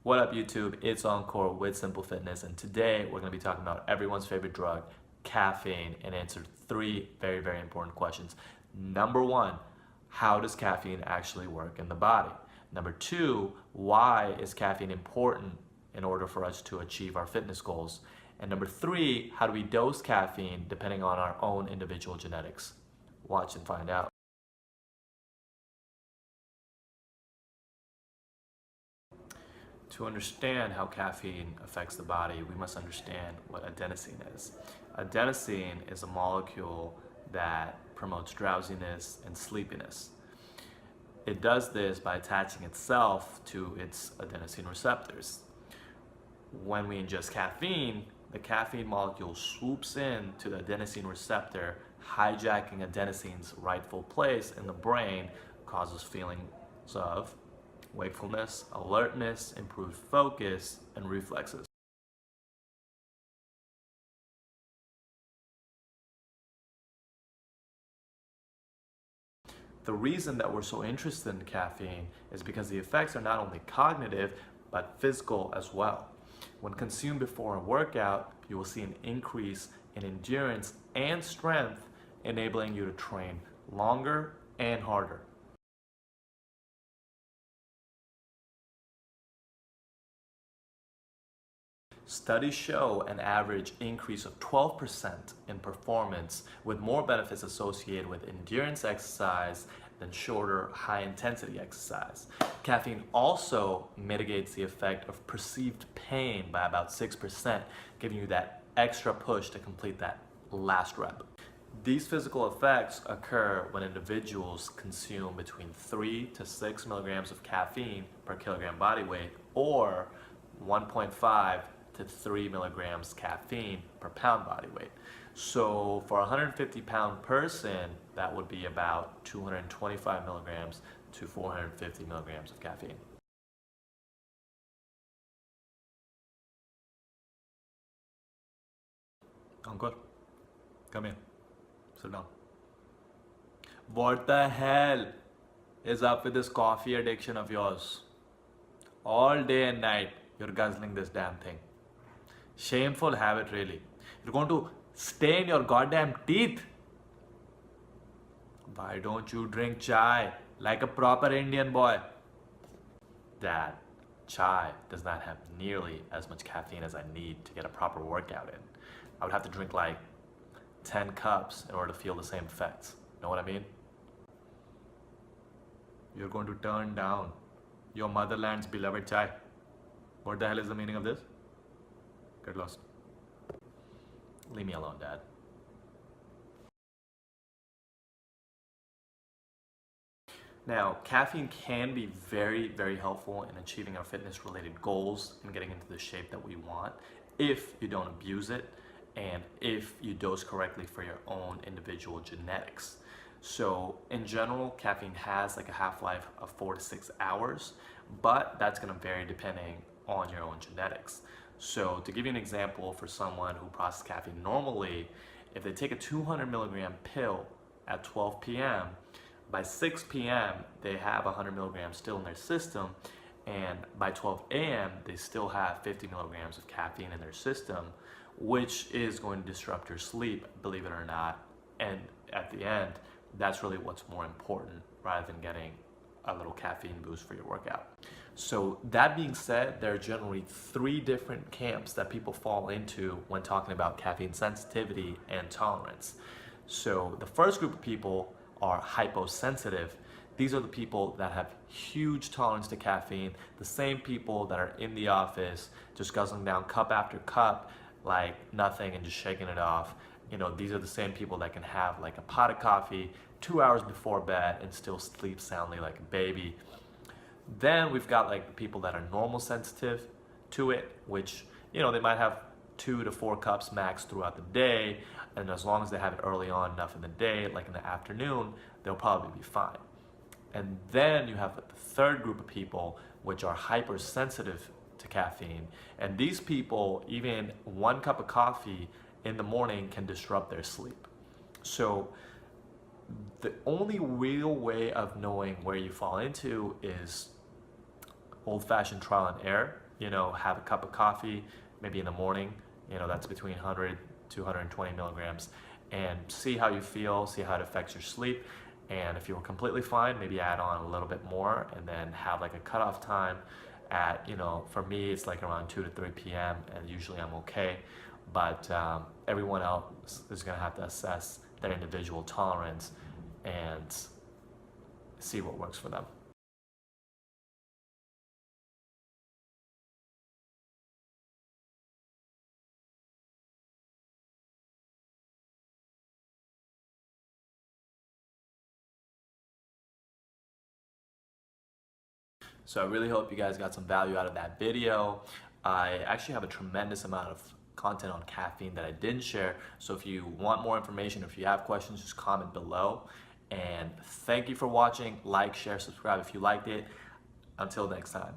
What up YouTube? It's Encore with Simple Fitness, and today we're going to be talking about everyone's favorite drug, caffeine, and answer three very important questions. Number one, how does caffeine actually work in the body? Number two, why is caffeine important in order for us to achieve our fitness goals? And number three, how do we dose caffeine depending on our own individual genetics? Watch and find out. To understand how caffeine affects the body, we must understand what adenosine is. Adenosine is a molecule that promotes drowsiness and sleepiness. It does this by attaching itself to its adenosine receptors. When we ingest caffeine, the caffeine molecule swoops in to the adenosine receptor, hijacking adenosine's rightful place in the brain, causes feelings of wakefulness, alertness, improved focus, and reflexes. The reason that we're so interested in caffeine is because the effects are not only cognitive, but physical as well. When consumed before a workout, you will see an increase in endurance and strength, enabling you to train longer and harder. Studies show an average increase of 12% in performance, with more benefits associated with endurance exercise than shorter, high-intensity exercise. Caffeine also mitigates the effect of perceived pain by about 6%, giving you that extra push to complete that last rep. These physical effects occur when individuals consume between 3 to 6 milligrams of caffeine per kilogram body weight, or 1.5 to 3 milligrams caffeine per pound body weight. So for a 150-pound person, that would be about 225 milligrams to 450 milligrams of caffeine. Uncle, come in. Sit down. What the hell is up with this coffee addiction of yours? All day and night, you're guzzling this damn thing. Shameful habit, really. You're going to stain your goddamn teeth. Why don't you drink chai like a proper Indian boy? Dad, chai does not have nearly as much caffeine as I need to get a proper workout in. I would have to drink like 10 cups in order to feel the same effects. Know what I mean? You're going to turn down your motherland's beloved chai. What the hell is the meaning of this? Get lost. Leave me alone, Dad. Now, caffeine can be very helpful in achieving our fitness-related goals and getting into the shape that we want if you don't abuse it and if you dose correctly for your own individual genetics. So in general, caffeine has like a half-life of 4 to 6 hours, but that's going to vary depending on your own genetics. So to give you an example, for someone who processes caffeine normally, if they take a 200 milligram pill at 12 p.m., by 6 p.m. they have 100 milligrams still in their system, and by 12 a.m. they still have 50 milligrams of caffeine in their system, which is going to disrupt your sleep, believe it or not. And at the end, that's really what's more important rather than getting a little caffeine boost for your workout. So that being said, there are generally three different camps that people fall into when talking about caffeine sensitivity and tolerance. So the first group of people are hyposensitive. These are the people that have huge tolerance to caffeine, the same people that are in the office just guzzling down cup after cup like nothing and just shaking it off. You know, these are the same people that can have like a pot of coffee 2 hours before bed and still sleep soundly like a baby. Then we've got like the people that are normal sensitive to it, which, you know, they might have 2 to 4 cups max throughout the day, and as long as they have it early on enough in the day, like in the afternoon, they'll probably be fine. And then you have the third group of people, which are hypersensitive to caffeine, and these people, even 1 cup of coffee in the morning can disrupt their sleep. So the only real way of knowing where you fall into is old-fashioned trial and error. have a cup of coffee, maybe in the morning, that's between 100 to 120 milligrams, and see how you feel, see how it affects your sleep. And if you're completely fine, maybe add on a little bit more and then have like a cutoff time at, for me, it's like around 2 to 3 p.m. and usually I'm okay. But everyone else is going to have to assess their individual tolerance and see what works for them. So I really hope you guys got some value out of that video. I actually have a tremendous amount of content on caffeine that I didn't share. So if you want more information, if you have questions, just comment below. And thank you for watching. Like, share, subscribe if you liked it. Until next time.